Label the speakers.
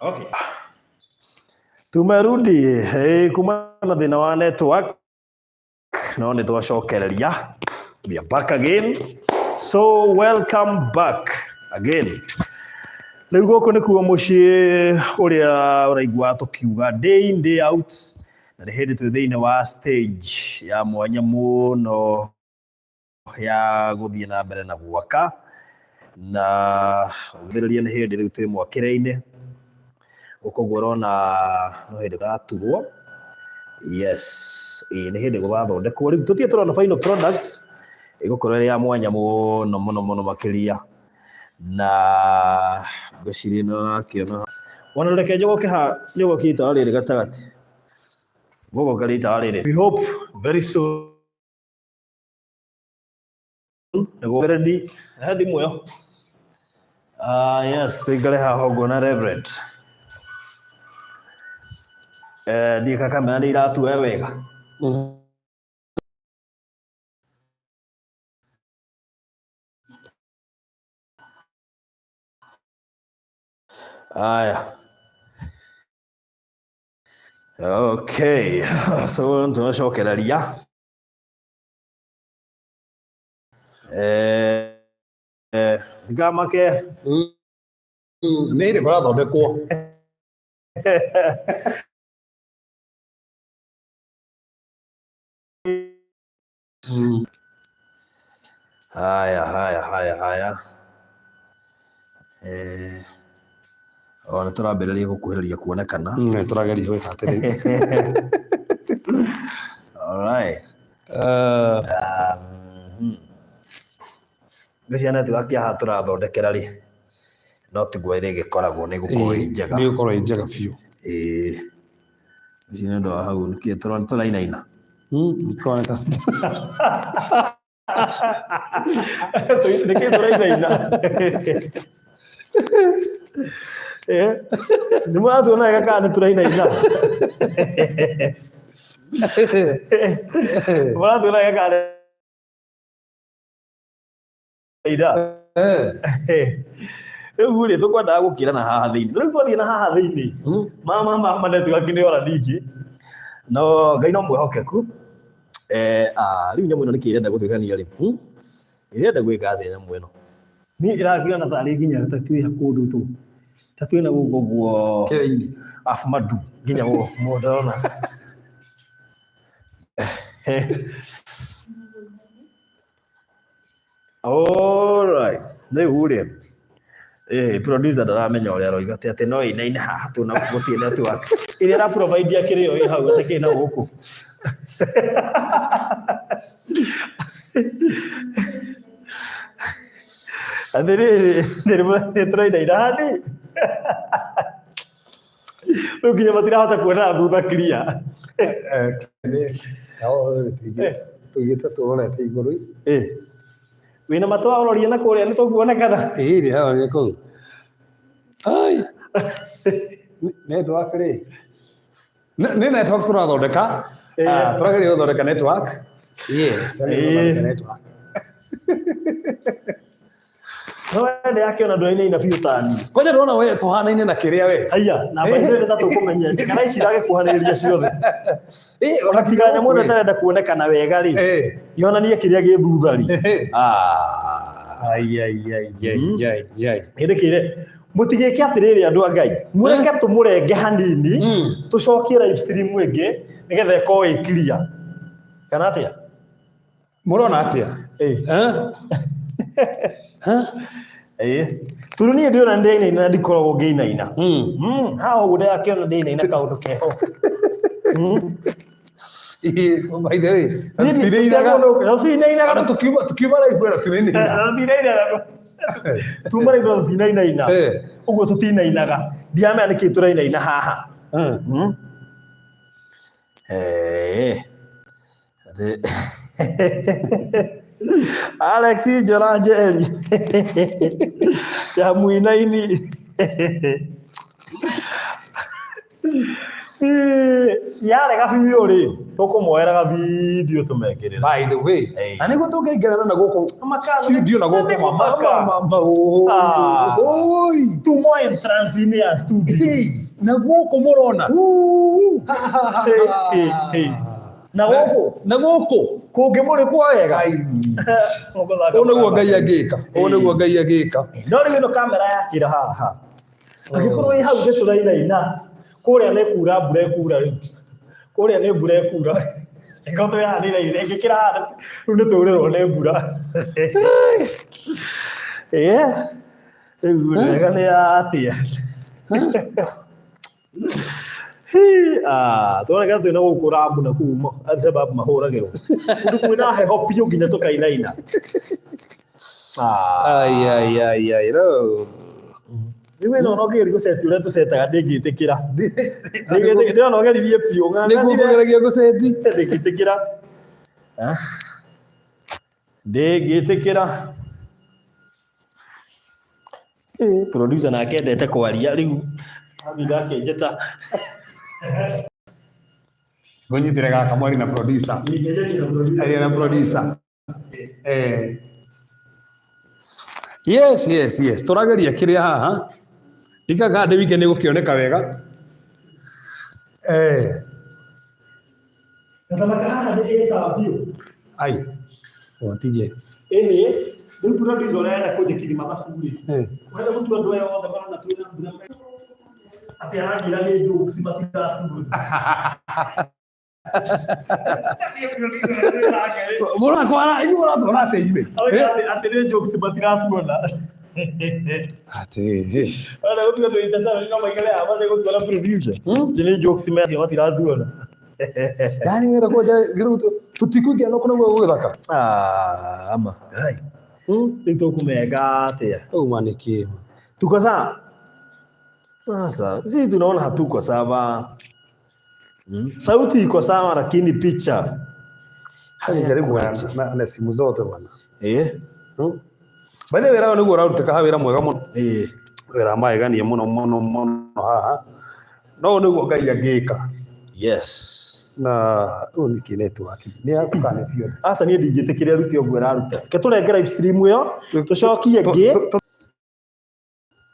Speaker 1: Okay. Tumerudi kumana na thina wa network no ni twacokereria. We are back again. So welcome back again. Riu guku ni kuo mucii uria uraigua tukiuga day in day out na hindi twi thiini wa stage ya mwanya muno ya guthie na mbere na gwaka na ugiriria ni hindi riu twi mwakire-ini ukoguo urona no hindi gaturwo. Yes, ni hindi guthathondekwo riu tutie turona final product igukorwo ya mwanya muno makiria na ngwiciria no nakiona wana reke njogo kita riri gatagati gogo karita riri. We hope very soon nego ready hadi moyo. Yes, tigale haho gona Reverend ndika kamera ni iratu wega. Aya. Okay. So tunacokereria. Ndikamake.
Speaker 2: Nĩ ĩrĩ kũrathondekwo.
Speaker 1: Haya. Ona turambĩrĩria gũkuhĩrĩria kuonekana.
Speaker 2: Tũrageria gwĩka atĩrĩ.
Speaker 1: All right. Ngĩcia network ya haha tũrathondekera rĩ no tiguo ĩrĩ gĩkoragwo nĩ gũkorwo ĩ njega.
Speaker 2: Nĩ gũkorwo ĩ njega biũ.
Speaker 1: Ngĩcia nĩ ũndũ wa hau nĩkĩĩ tũrainaina.
Speaker 2: Tũroneka.
Speaker 1: Nĩkĩĩ tũrainaina. Nĩ mũratuona wega kana nĩ tũrainaina. Mũratuona wega kana rĩu rĩ tũkwendaga gũkĩrana haha thĩinĩ. Rĩu twathiĩ na haha thĩinĩ mama network nĩ ora ningĩ no Ngai no mwĩhokeku. Rĩu nyamũ ĩno nĩkĩ ĩrenda gũtuĩkania rĩ ĩrenda gwĩka atĩa nyamũ ĩno. Niĩ ĩrakĩona tarĩ nginya tatwĩha kũndũ tu tatwĩna gũkũ ũguo
Speaker 2: kĩrĩa-inĩ
Speaker 1: afmadu nginya mũndũ ndĩrona. Alright. Rĩu rĩ producer ndaramenya ũrĩa aroiga atĩ no ĩinaine haha tu na gũtirĩ network ĩrĩa ĩra provide kĩrĩa ĩ hau atakĩrĩ na gũkũ. Nĩ tũrainaina hani. Rĩu nginya matirahota kuona thutha clear.
Speaker 2: Tũigĩte tũrorete igũrũ.
Speaker 1: Wĩna matũ waroria na kũrĩa nĩ tũkuonekana.
Speaker 2: Nĩ haroria kũu. Network rĩ. Nĩ network tũrathondeka. Tũrageria gũthondeka network. Yes, network.
Speaker 1: No wende yakĩona ndũrainaina biũ ta niĩ.
Speaker 2: Kwanja ndũrona we tũhanaine na kĩrĩa we.
Speaker 1: Haiya, namba ithuĩ nĩ ta tũkũmenya kana ici iragĩkuhanĩrĩria ciothe. Ona tiga nyamũ ĩno ĩtarenda kuonekana wega rĩ yonanie kĩrĩa gĩ thutha rĩ. Hĩndĩ kĩrĩ mũtigĩke atĩrĩrĩ andũ a Ngai mũreke tũmũrenge hanini tũcokie live stream ĩngĩ nĩgetha ĩkorwo ĩ clear. Kana atĩa?
Speaker 2: Mũrona atĩa?
Speaker 1: Turu niĩ ndĩona ndĩinaina na ndikoragwo ngĩinaina. Haha ũguo ndĩrakĩona ndĩinaina kaũndũ keho.
Speaker 2: By the way, tũtinainaga tukiuma live wĩra tũtinainaga.
Speaker 1: Tuma live tũtinainaina. Ũguo tũtinainaga. Ndiamenya nĩkĩ tũrainaina haha. Alex Njora Njeri ya mũinaini. Yarega biũ rĩ tũkũmoeraga video tũmekĩrĩra.
Speaker 2: By the way, na nĩguo tũngĩingĩrana na gũkũ studio na gũkũ mama.
Speaker 1: tumo entrance ya studio
Speaker 2: na guoko murona
Speaker 1: na goko kungi muri kwa wega
Speaker 2: ona guo ngai agika
Speaker 1: no riu kamera yakira haha agikorwo i hau geturaina kuria ne kura mbura kura kuria ne mbura kura ngoto ya ni rai ngikira hana riu ni turirwo ne mbura riu ni atia twarega twina gukura mbuna kuma Al-Shabaab mahuragirwo kundu kwina heho piu nginya tukainaina
Speaker 2: ai no
Speaker 1: niwe no ngeri guseti ure tusetaga ndingitikira ndio no ngeri vie piu
Speaker 2: ngageragia guseti
Speaker 1: ndingitikira ndingitikira producer na akendete kwaria riu abigake njeta
Speaker 2: gonyitire gaka mwari na producer ali na producer yes turageria kiria haha dikaga de weekend gukioneka wega
Speaker 1: natamaka haha ni esabio
Speaker 2: ai wotige
Speaker 1: riu producer urenda kunjikithia mathaburi urenda gutua ndu yothe marona twina mbura ati aragira ni jokes matigatu
Speaker 2: Bora kwara ini bora tora te ibe
Speaker 1: ati ni jokes matigatu na
Speaker 2: ati
Speaker 1: ana gutua ndu itasa ni no maigale amaze gutua na producer ni jokes matigatu na
Speaker 2: yani mera koja giru tutikugia no kuna gwo githaka
Speaker 1: ama hai nito kumega atia
Speaker 2: umaniki
Speaker 1: tuko sawa sasa sisi tunaona hatuko sawa sauti iko sawa lakini picha
Speaker 2: jaribu na simu zote bwana bale wera no gora uruteka hawera mwega muno wera maiganie muno haha no niguo ngai agika
Speaker 1: yes
Speaker 2: na uniki network ni akukane cio
Speaker 1: asa ni ndingitikire ruti ogwe raruta ke turenge live stream yo tucokie ngi